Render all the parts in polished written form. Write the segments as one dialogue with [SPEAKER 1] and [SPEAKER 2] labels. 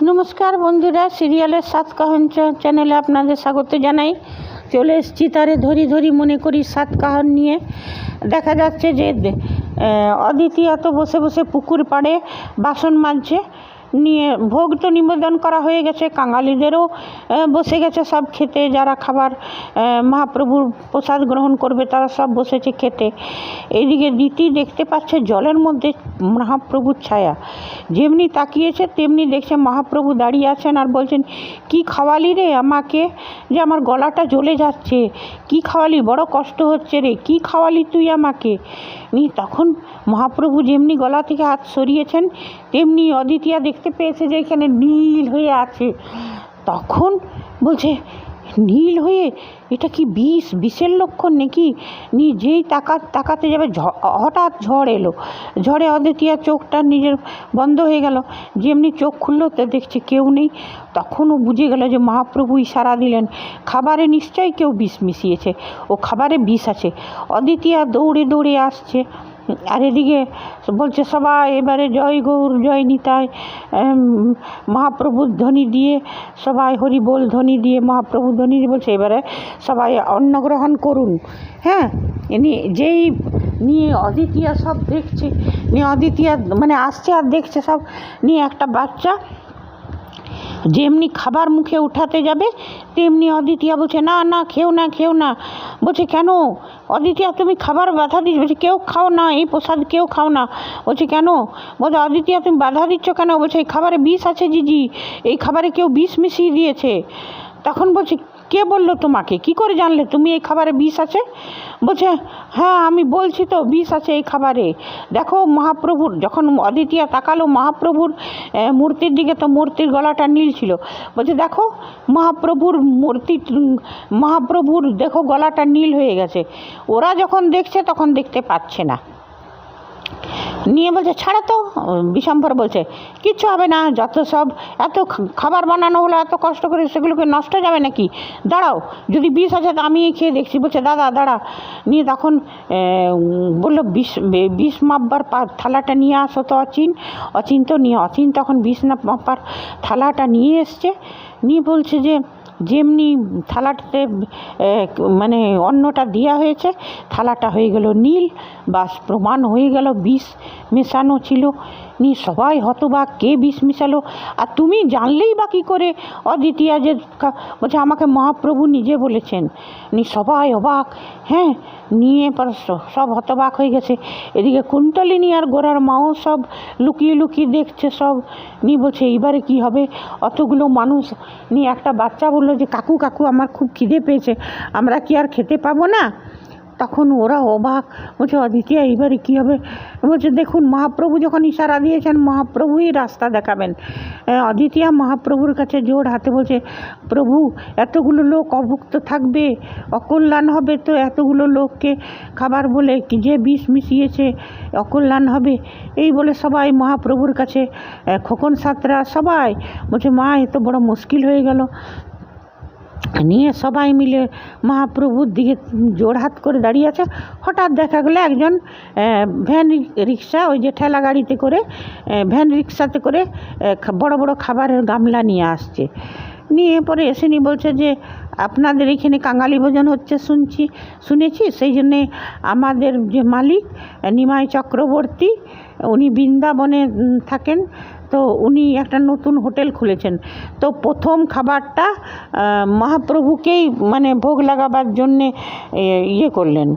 [SPEAKER 1] নমস্কার বন্ধুরা, সিরিয়ালের সাত কাহন চ্যানেলে আপনাদের স্বাগত জানাই। চলে এসেছি তারে ধরি ধরি মনে করি সাত কাহন নিয়ে। দেখা যাচ্ছে যে অদিতি এত বসে বসে পুকুর পাড়ে বাসন মাজছে, নিয়ে ভোগ তো নিবেদন করা হয়ে গেছে, কাঙালিদেরও বসে গেছে সব খেতে, যারা খাবার মহাপ্রভুর প্রসাদ গ্রহণ করবে তারা সব বসেছে খেতে। এইদিকে দিতি দেখতে পাচ্ছে জলের মধ্যে মহাপ্রভুর ছায়া, যেমনি তাকিয়েছে তেমনি দেখছে মহাপ্রভু দাঁড়িয়ে আছেন আর বলছেন, কি খাওয়ালি রে আমাকে, যে আমার গলাটা জ্বলে যাচ্ছে, কি খাওয়ালি, বড় কষ্ট হচ্ছে রে, কি খাওয়ালি তুই আমাকে। তখন মহাপ্রভু যেমনি গলা থেকে হাত সরিয়েছেন তেমনি অদিতিয়া দেখতে পেয়েছে যে এখানে নীল হয়ে আছে। তখন বলছে, নীল হয়ে, এটা কি বিষের লক্ষণ নাকি? যেই তাকাতে যাবে হঠাৎ ঝড় এলো, ঝড়ে অদিতিয়ার চোখটা নিজের বন্ধ হয়ে গেল। যেমনি চোখ খুললো তো দেখছে কেউ নেই। তখন ও বুঝে গেল যে মহাপ্রভু ইশারা দিলেন, খাবারে নিশ্চয়ই কেউ বিষ মিশিয়েছে, ও খাবারে বিষ আছে। অদিতিয়া দৌড়ে দৌড়ে আসছে, আর এদিকে বলছে সবাই এবারে জয় গৌর জয় নিতাই মহাপ্রভুর ধ্বনি দিয়ে, সবাই হরি বল ধ্বনি দিয়ে মহাপ্রভুর ধ্বনি দিয়ে বলছে এবারে সবাই অন্ন গ্রহণ করুন। হ্যাঁ, যেই নিয়ে অদিতিয়া সব দেখছে, নিয়ে অদিতিয়া মানে আসছে আর দেখছে সব, নিয়ে একটা বাচ্চা যেমনি খাবার মুখে উঠাতে যাবে তেমনি অদিতিয়া বলছে, না না খেও না খেও না। বলছে, কেন অদিতিয়া তুমি খাবার বাধা দিচ্ছ? বলছে, কেউ খাও না, এই প্রসাদ কেউ খাও না। বলছে, কেন? বলছে, অদিতিয়া তুমি বাধা দিচ্ছ কেন? বলছে, এই খাবারে বিষ আছে জিজি, এই খাবারে কেউ বিষ মিশিয়ে দিয়েছে। তখন বলছে, কে বললো তোমাকে, কি করে জানলে তুমি এই খাবারে বিষ আছে? বলছে, হ্যাঁ আমি বলছি তো বিষ আছে এই খাবারে। দেখো মহাপ্রভুর, যখন অদিতিয়া তাকালো মহাপ্রভুর মূর্তির দিকে তো মূর্তির গলাটা নীল ছিল। বলছে, দেখো মহাপ্রভুর দেখো গলাটা নীল হয়ে গেছে। ওরা যখন দেখছে তখন দেখতে পাচ্ছে না। নিয়ে বলছে, ছাড়া তো। বিশম্বর বলছে, কিচ্ছু হবে না, যত সব এত খাবার বানানো হলো এত কষ্ট করে, সেগুলোকে নষ্ট যাবে নাকি? দাঁড়াও, যদি বিষ আছে তো আমি খেয়ে দেখছি। বলছে, দাদা দাঁড়া। নিয়ে তখন বললো, বিষ মাপবার থালাটা নিয়ে আসো তো। অচিন তো নিয়ে অচিন তখন বিষ মাপবার থালাটা নিয়ে এসছে। নিয়ে বলছে যে যেমনি থালাটাতে মানে অন্নটা দেওয়া হয়েছে, থালাটা হয়ে গেল নীল, বাস প্রমাণ হয়ে গেল বিষ মেশানো ছিল। নিয়ে সবাই হতবাক, কে বিষ মেশালো, আর তুমি জানলেই বা কী করে অদ্বিতীয়া? যে বলছে, আমাকে মহাপ্রভু নিজে বলেছেন। সবাই অবাক। হ্যাঁ, নিয়ে পর সব হতবাক হয়ে গেছে। এদিকে কুন্তলিনী আর গোরার মাও সব লুকিয়ে লুকিয়ে দেখছে সব। নিয়ে বলছে, এইবারে কি হবে? অতগুলো মানুষ নিয়ে একটা বাচ্চা বললো যে, কাকু কাকু আমার খুব খিদে পেয়েছে, আমরা কি আর খেতে পাবো না? তখন ওরা অবাক। বলছে, অদিতিয়া এইবারে কী হবে? বলছে, দেখুন মহাপ্রভু যখন ইশারা দিয়েছেন মহাপ্রভুই রাস্তা দেখাবেন। অদিতিয়া মহাপ্রভুর কাছে জোর হাতে বলছে, প্রভু এতগুলো লোক অভুক্ত থাকবে, অকল্যাণ হবে তো, এতগুলো লোককে খাবার বলে যে বিষ মিশিয়েছে অকল্যাণ হবে। এই বলে সবাই মহাপ্রভুর কাছে, খোকন সাঁতরা সবাই বলছে, মা এ তো বড় মুশকিল হয়ে গেল। নিয়ে সবাই মিলে মহাপ্রভুর দিকে জোড়হাত করে দাঁড়িয়ে আছে। হঠাৎ দেখা গেলো একজন ভ্যান রিক্সা, ওই যে ঠেলা গাড়িতে করে, ভ্যান রিক্সাতে করে বড় বড় খাবারের গামলা নিয়ে আসছে। নিয়ে পরে এসেনি বলছে যে, আপনাদের এখানে কাঙালি ভোজন হচ্ছে শুনেছি, সেই জন্যে আমাদের যে মালিক নিমাই চক্রবর্তী, উনি বৃন্দাবনে থাকেন, তো উনি একটা নতুন হোটেল খুলেছেন, তো প্রথম খাবারটা মহাপ্রভুকেই মানে ভোগ লাগাবার জন্যে করলেন,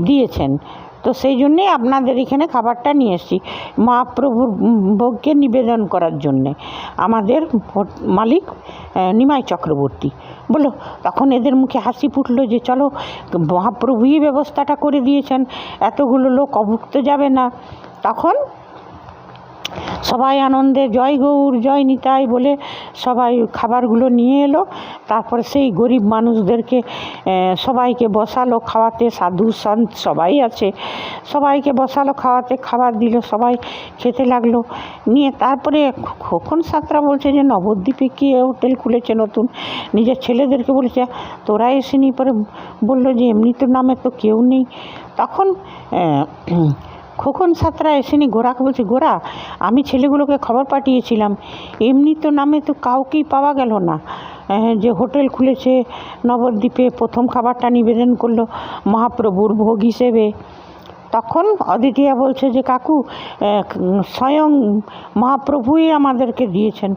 [SPEAKER 1] দিয়েছেন। তো সেই জন্যে আপনাদের এখানে খাবারটা নিয়ে এসেছি মহাপ্রভুর ভোগকে নিবেদন করার জন্যে, আমাদের মালিক নিমাই চক্রবর্তী বললো। তখন এদের মুখে হাসি ফুটলো যে, চলো মহাপ্রভুই ব্যবস্থাটা করে দিয়েছেন, এতগুলো লোক অভুক্ত যাবে না। তখন সবাই আনন্দে জয় গৌর জয় নিতাই বলে সবাই খাবারগুলো নিয়ে এলো। তারপরে সেই গরিব মানুষদেরকে সবাইকে বসালো খাওয়াতে, সাধু সন্ত সবাই আছে, সবাইকে বসালো খাওয়াতে, খাবার দিল, সবাই খেতে লাগলো। নিয়ে তারপরে খোকন সাঁতরা বলছে যে, নবদ্বীপে কি হোটেল খুলেছে নতুন, নিজের ছেলেদেরকে বলেছে, তোরা এসেনি। পরে বললো যে, এমনি তো নামে তো কেউ নেই। তখন খোকন সাঁতরা এসেনি গোরাকে বলছে, গোরা আমি ছেলেগুলোকে খবর পাঠিয়েছিলাম, এমনি তো নামে তো কাউকেই পাওয়া গেল না, যে হোটেল খুলেছে নবদ্বীপে প্রথম খাবারটা নিবেদন করলো মহাপ্রভুর ভোগ হিসেবে। তখন অদিতিয়া বলছে যে কাকু স্বয়ং মহাপ্রভুই আমাদেরকে দিয়েছেন,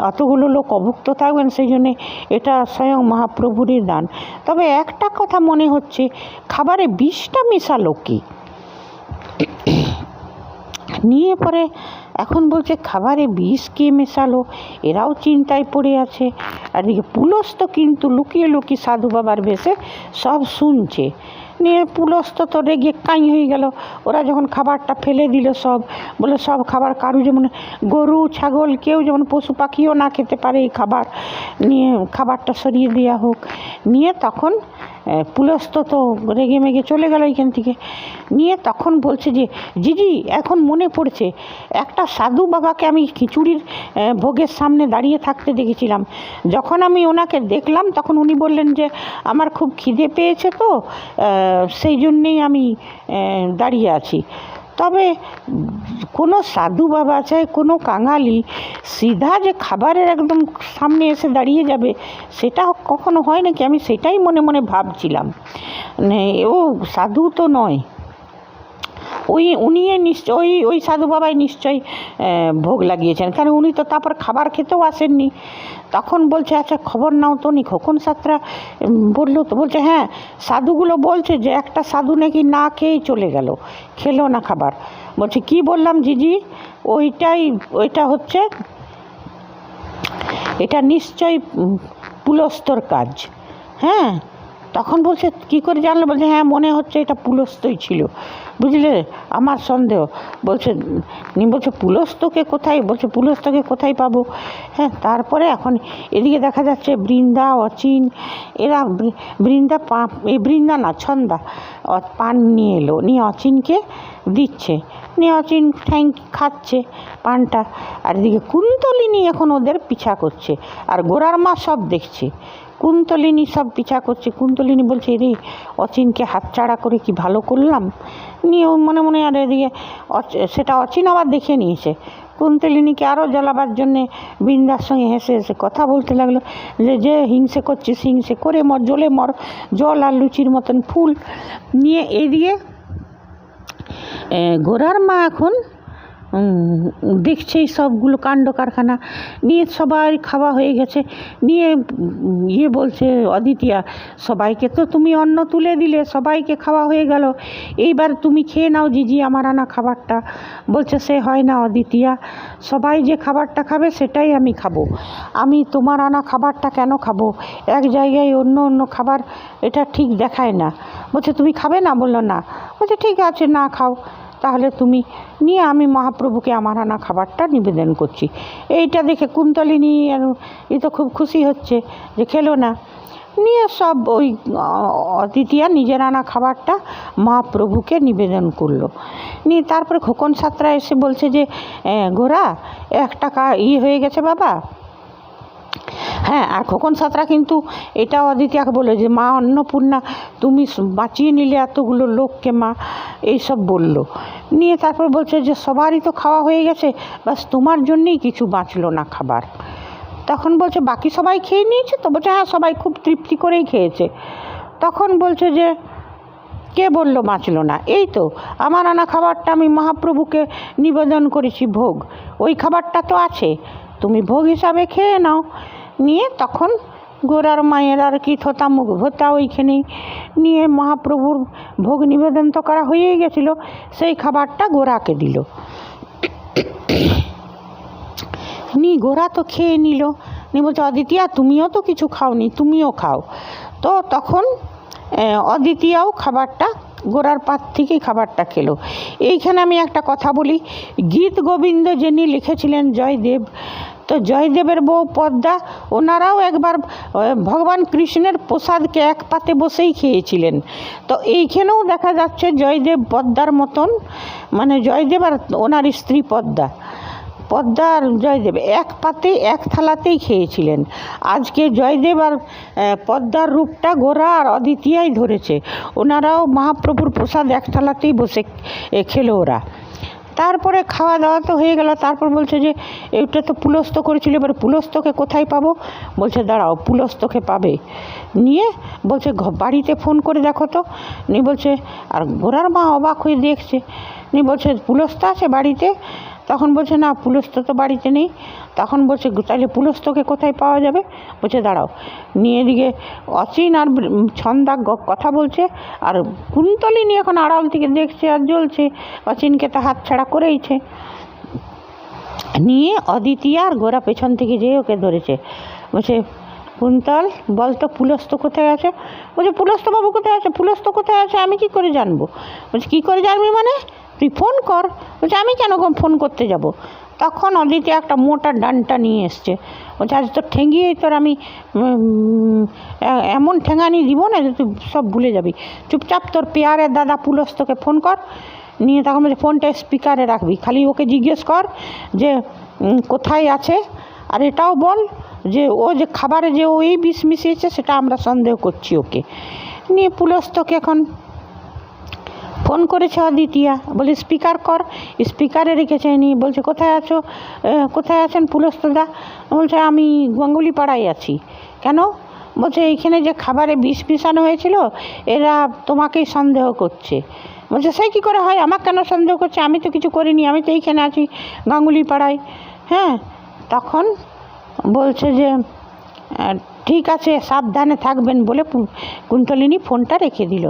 [SPEAKER 1] অতগুলো লোক অভুক্ত থাকবেন, সেই জন্যে এটা স্বয়ং মহাপ্রভুরই দান। তবে একটা কথা মনে হচ্ছে, খাবারে বিষটা মেশালো কি নিয়ে পরে এখন বলছে খাবারে বিষ কে মেশালো, এরাও চিন্তায় পড়ে আছে। আর এদিকে পুলস্ত কিন্তু লুকিয়ে লুকিয়ে সাধু বাবার বেশে সব শুনছে। নিয়ে পুলস্ত তো রেগে কাঁই হয়ে গেল। ওরা যখন খাবারটা ফেলে দিল সব, বলে সব খাবার কারু যেমন গরু ছাগল কেউ যেমন পশু পাখিও না খেতে পারে এই খাবার, নিয়ে খাবারটা সরিয়ে দেওয়া হোক। নিয়ে তখন পুলস্ত তো রেগে মেগে চলে গেল এখান থেকে। নিয়ে তখন বলছে যে জিজি এখন মনে পড়ছে, একটা সাধু বাবাকে আমি খিচুড়ির ভোগের সামনে দাঁড়িয়ে থাকতে দেখেছিলাম। যখন আমি ওনাকে দেখলাম তখন উনি বললেন যে আমার খুব খিদে পেয়েছে, তো সেই জন্যেই আমি দাঁড়িয়ে আছি। তবে কোনো সাধু বাবা চাই কোনো কাঙালি সিধা যে খাবারের একদম সামনে এসে দাঁড়িয়ে যাবে, সেটা কখনো হয় নাকি? আমি সেটাই মনে মনে ভাবছিলাম। ও সাধু তো নয়, উনি নিশ্চয়ই ওই সাধু বাবাই নিশ্চয়ই ভোগ লাগিয়েছেন, কারণ উনি তো তারপর খাবার খেতেও আসেননি। তখন বলছে আচ্ছা খবর নাও তো নি। খোকন সাঁতরা বললো তো, বলছে হ্যাঁ সাধুগুলো বলছে যে একটা সাধু নাকি না খেয়েই চলে গেল, খেলো না খাবার। বলছে কি বললাম জিজি, ওইটা হচ্ছে, এটা নিশ্চয়ই পুলস্তর কাজ। হ্যাঁ তখন বলছে কি করে জানলো? বলছে হ্যাঁ মনে হচ্ছে এটা পুলস্তই ছিল, বুঝলে আমার সন্দেহ। বলছে পুলস্তকে কোথায়, বলছে পুলস্তকে কোথায় পাবো? হ্যাঁ তারপরে এখন এদিকে দেখা যাচ্ছে বৃন্দা অচিন এরা বৃন্দা না ছন্দা পান নিয়ে এলো, নিয়ে অচিনকে দিচ্ছে, নিয়ে অচিন খাচ্ছে পানটা। আর এদিকে কুন্তলিনী এখন ওদের পিছা করছে, আর গোরার মা সব দেখছে। কুন্তলিনী সব পিছা করছে। কুন্তলিনী বলছে রে অচিনকে হাতছাড়া করে কি ভালো করলাম, নিয়ে মনে মনে। আর এদিকে সেটা অচিন আবার দেখে নিয়েছে। কুন্তলিনীকে আরও জ্বালাবার জন্যে বৃন্দার সঙ্গে হেসে হেসে কথা বলতে লাগলো যে হিংসে করছিস হিংসে করে মর, জ্বলে মর, জল আর লুচির মতন ফুল। নিয়ে এদিকে গোরার মা এখন দেখছে এই সবগুলো কাণ্ড কারখানা। নিয়ে সবাই খাওয়া হয়ে গেছে, নিয়ে বলছে অদিতিয়া সবাইকে তো তুমি অন্ন তুলে দিলে, সবাইকে খাওয়া হয়ে গেল, এইবার তুমি খেয়ে নাও জিজি আমার আনা খাবারটা। বলছে সে হয় না অদিতিয়া, সবাই যে খাবারটা খাবে সেটাই আমি খাবো, আমি তোমার আনা খাবারটা কেন খাবো? এক জায়গায় অন্য অন্য খাবার, এটা ঠিক দেখায় না। বলছে তুমি খাবে না? বললো না। বলছে ঠিক আছে না খাও তাহলে তুমি, নিয়ে আমি মহাপ্রভুকে আমার আনা খাবারটা নিবেদন করছি। এইটা দেখে কুন্তলিনী আর এ তো খুব খুশি হচ্ছে যে খেলো না। নিয়ে সব ওই অতিথিয়া নিজের আনা খাবারটা মহাপ্রভুকে নিবেদন করলো। নিয়ে তারপরে খোকন সাঁতরা এসে বলছে যে গোরা একটা হয়ে গেছে বাবা। হ্যাঁ আর খোকন সাঁতরা কিন্তু এটাও অদিতিয়াকে বলে যে মা অন্নপূর্ণা তুমি বাঁচিয়ে নিলে এতগুলো লোককে মা, এইসব বলল। নিয়ে তারপর বলছে যে সবারই তো খাওয়া হয়ে গেছে, বাস তোমার জন্যেই কিছু বাঁচলো না খাবার। তখন বলছে বাকি সবাই খেয়ে নিয়েছে তো? বলছে হ্যাঁ সবাই খুব তৃপ্তি করেই খেয়েছে। তখন বলছে যে কে বলল বাঁচলো না? এই তো আমার আনা খাবারটা আমি মহাপ্রভুকে নিবেদন করেছি ভোগ, ওই খাবারটা তো আছে, তুমি ভোগ হিসাবে খেয়ে নাও। নিয়ে তখন গোরার মায়ের আর কি থোতা মুখ ভোতা ওইখানেই, নিয়ে মহাপ্রভুর ভোগ নিবেদন তো করা হয়েই গেছিল, সেই খাবারটা গোরাকে দিল। গোরা তো খেয়ে নিল। বলছে অদিতিয়া তুমিও তো কিছু খাওনি, তুমিও খাও। তো তখন অদিতিয়াও খাবারটা গোরার পাত থেকেই খাবারটা খেলো। এইখানে আমি একটা কথা বলি, গীত গোবিন্দ যিনি লিখেছিলেন জয়দেব, তো জয়দেবের বউ পদ্মা ওনারাও একবার ভগবান কৃষ্ণের প্রসাদকে এক পাতে বসেই খেয়েছিলেন। তো এইখানেও দেখা যাচ্ছে জয়দেব পদ্মার মতন, মানে জয়দেব আর ওনার স্ত্রী পদ্মা পদ্মা আর জয়দেব এক পাতে এক থালাতেই খেয়েছিলেন। আজকে জয়দেব আর পদ্মার রূপটা গোরা আর অদিতিয়াই ধরেছে। ওনারাও মহাপ্রভুর প্রসাদ এক থালাতেই বসে খেলো ওরা। তারপরে খাওয়া দাওয়া তো হয়ে গেল। তারপর বলছে যে এটা তো পুলস্ত করেছিল, এবার পুলস্তকে কোথায় পাবো? বলছে দাঁড়াও, পুলস্তকে পাবে। নিয়ে বলছে বাড়িতে ফোন করে দেখো তো। নিয়ে বলছে, আর গোরার মা অবাক হয়ে দেখছে। নিয়ে বলছে পুলস্ত আছে বাড়িতে? তখন বলছে না, পুলস্ত তো বাড়িতে নেই। তখন বলছে তাহলে পুলস্তকে কোথায় পাওয়া যাবে? বলছে দাঁড়াও। নিয়ে এদিকে অচিন আর ছন্দা কথা বলছে, আর কুন্তলিনী এখন আড়াল থেকে দেখছে আর জ্বলছে। অচিনকে তো হাতছাড়া করেইছে। নিয়ে অদিতিয়া আর গোরা পেছন থেকে যেয়ে ওকে ধরেছে। বলছে কুন্তল বল তো পুলস্ত কোথায় আছে? বলছে পুলস্ত বাবু কোথায় আছে? পুলস্ত কোথায় আছে আমি কি করে জানবো? বলছে কী করে জানবি মানে? তুই ফোন কর। বলছে আমি কেন ফোন করতে যাব? তখন অদিতি একটা মোটা ডান্টা নিয়ে এসছে। বলছে আজ তোর ঠেঙ্গিয়েই তোর আমি এমন ঠেঙানি দিব না যে তুই সব ভুলে যাবি। চুপচাপ তোর পেয়ারের দাদা পুলস্তকে ফোন কর। নিয়ে তখন বলছে ফোনটা স্পিকারে রাখবি, খালি ওকে জিজ্ঞেস কর যে কোথায় আছে, আর এটাও বল যে ও যে খাবারে যে ওই বিষ মিশিয়েছে সেটা আমরা সন্দেহ করছি ওকে। নিয়ে পুলস্তকে এখন ফোন করেছে অদিতিয়া, বলে স্পিকার কর। স্পিকারে রেখেছে। নিয়ে বলছে কোথায় আছো, কোথায় আছেন পুলস্তদা? বলছে আমি গাঙ্গুলি পাড়ায় আছি। কেন? বলছে এইখানে যে খাবারে বিষ মিশানো হয়েছিল এরা তোমাকেই সন্দেহ করছে। বলছে সে কী করে হয়, আমাকে কেন সন্দেহ করছে? আমি তো কিছু করিনি, আমি তো এইখানে আছি গাঙ্গুলি পাড়ায়। হ্যাঁ, তখন বলছে যে ঠিক আছে সাবধানে থাকবেন বলে কুন্তলিনী ফোনটা রেখে দিল।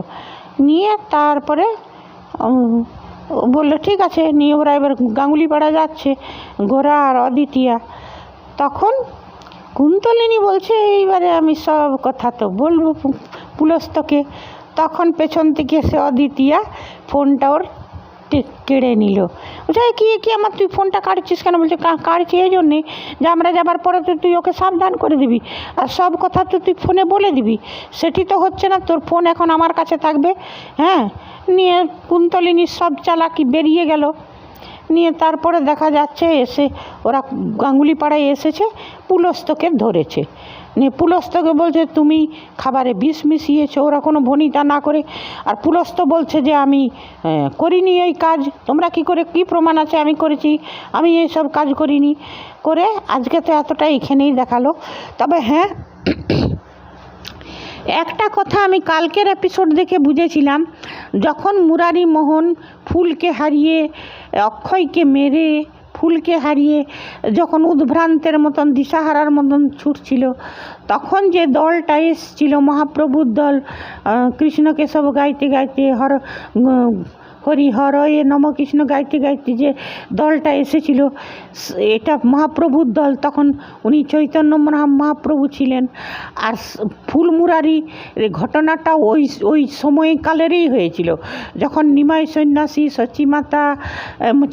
[SPEAKER 1] নিয়ে তারপরে বললো ঠিক আছে। নিয়ে ওরা এবার গাঙ্গুলি পাড়া যাচ্ছে, গোরা আর অদিতিয়া। তখন কুন্তলিনী বলছে এইবারে আমি সব কথা তো বলবো পুলস্তকে। তখন পেছন থেকে এসে অদিতিয়া ফোনটা ওর কেড়ে নিল। বলছে কি আমার তুই ফোনটা কাটছিস কেন? বলছে কাটছি এই জন্যে যে আমরা যাবার পরে তো তুই ওকে সাবধান করে দিবি, আর সব কথা তো তুই ফোনে বলে দিবি। সেটি তো হচ্ছে না, তোর ফোন এখন আমার কাছে থাকবে। হ্যাঁ। নিয়ে কুন্তলিনীর সব চালাকি বেরিয়ে গেল। নিয়ে তারপরে দেখা যাচ্ছে এসে ওরা গাঙ্গুলি পাড়ায় এসেছে, পুলস্তকে ধরেছে। নিয়ে পুলস্তকে বলছে তুমি খাবারে বিষ মিশিয়েছো। ওরা কোনো ভনিতা না করে, আর পুলস্ত বলছে যে আমি করিনি এই কাজ। তোমরা কি করে, কি প্রমাণ আছে আমি করেছি? আমি এইসব কাজ করিনি। করে আজকে তো এতটা এখানেই দেখালো। তবে হ্যাঁ, একটা কথা আমি কালকের এপিসোড দেখে বুঝেছিলাম, যখন মুরারি মোহন ফুলকে হারিয়ে, অক্ষয়কে মেরে ফুলকে হারিয়ে যখন উদ্ভ্রান্তের মতন দিশাহারার মতন ছুটছিল, তখন যে দলটা এসছিল মহাপ্রভুর দল, কৃষ্ণ কেশব গাইতে গাইতে হরি হরয়ে নম কৃষ্ণ গাইতে গাইতে যে দলটা এসেছিল, এটা মহাপ্রভুর দল। তখন উনি চৈতন্য মহাপ্রভু ছিলেন। আর ফুল মুরারি ঘটনাটা ওই সময়কালেরই হয়েছিল, যখন নিমাই সন্ন্যাসী, সচিমাতা,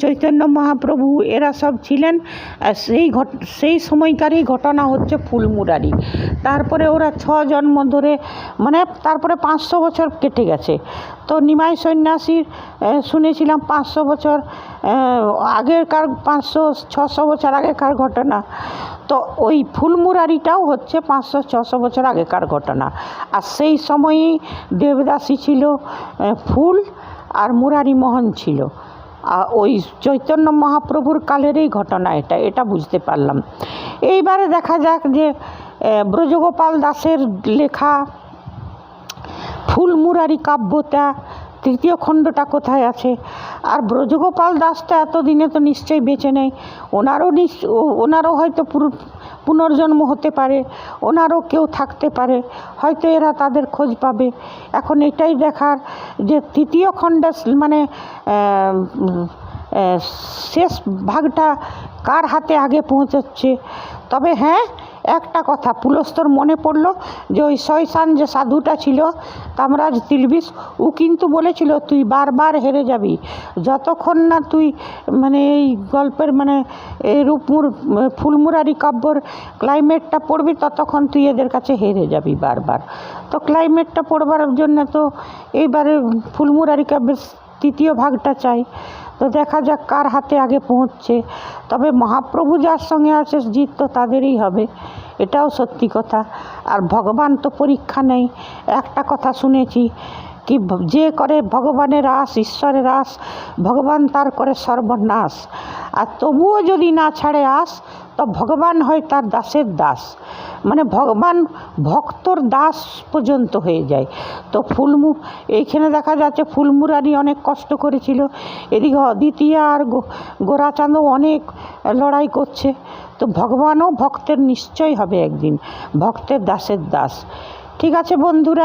[SPEAKER 1] চৈতন্য মহাপ্রভু এরা সব ছিলেন। সেই সময়কারই ঘটনা হচ্ছে ফুল মুরারি। তারপরে ওরা 6 জন্ম ধরে, মানে তারপরে 500 বছর কেটে গেছে। তো নিমাই সন্ন্যাসীর শুনেছিলাম 500 বছর আগেরকার, 500-600 বছর আগেকার ঘটনা। তো ওই ফুল মুরারিটাও হচ্ছে 500-600 বছর আগেকার ঘটনা। আর সেই সময়েই দেবদাসী ছিল ফুল, আর মুরারি মোহন ছিল। ওই চৈতন্য মহাপ্রভুর কালেরই ঘটনা এটা বুঝতে পারলাম। এইবারে দেখা যাক যে ব্রজগোপাল দাসের লেখা ফুল মুরারি কাব্যটা 3য় খণ্ডটা কোথায় আছে। আর ব্রজগোপাল দাসটা এতদিনে তো নিশ্চয়ই বেঁচে নেই। ওনারও হয়তো পুনর্জন্ম হতে পারে, ওনারও কেউ থাকতে পারে, হয়তো এরা তাদের খোঁজ পাবে। এখন এটাই দেখার যে 3য় খণ্ডে মানে শেষ ভাগটা কার হাতে আগে পৌঁছচ্ছে। তবে হ্যাঁ, একটা কথা পুলস্তর মনে পড়ল যে ওই শয়সান যে সাধুটা ছিল তামরাজ তিলবিশ, ও কিন্তু বলেছিল তুই বারবার হেরে যাবি, যতক্ষণ না তুই মানে এই গল্পের মানে এই ফুলমুরারি কাব্যর ক্লাইমেটটা পড়বি ততক্ষণ তুই এদের কাছে হেরে যাবি বারবার। তো ক্লাইমেটটা পড়বার জন্য তো এইবারে ফুলমুরারি কাব্যের 3য় ভাগটা চাই। তো দেখা যাক কার হাতে আগে পৌঁছছে। তবে মহাপ্রভু যার সঙ্গে আছে জিত তো তাদেরই হবে, এটাও সত্যি কথা। আর ভগবান তো পরীক্ষা নেই। একটা কথা শুনেছি কি, যে করে ভগবানের আস, ঈশ্বরের আস, ভগবান তার করে সর্বনাশ। আর তবুও যদি না ছাড়ে আস, তো ভগবান হয় তার দাসের দাস, মানে ভগবান ভক্তর দাস পর্যন্ত হয়ে যায়। তো এইখানে দেখা যাচ্ছে ফুলমুরারি অনেক কষ্ট করেছিল, এদিকে অদ্বিতীয়া আর গোরাচাঁদও অনেক লড়াই করছে। তো ভগবানও ভক্তের নিশ্চয় হবে একদিন, ভক্তের দাসের দাস। ঠিক আছে বন্ধুরা।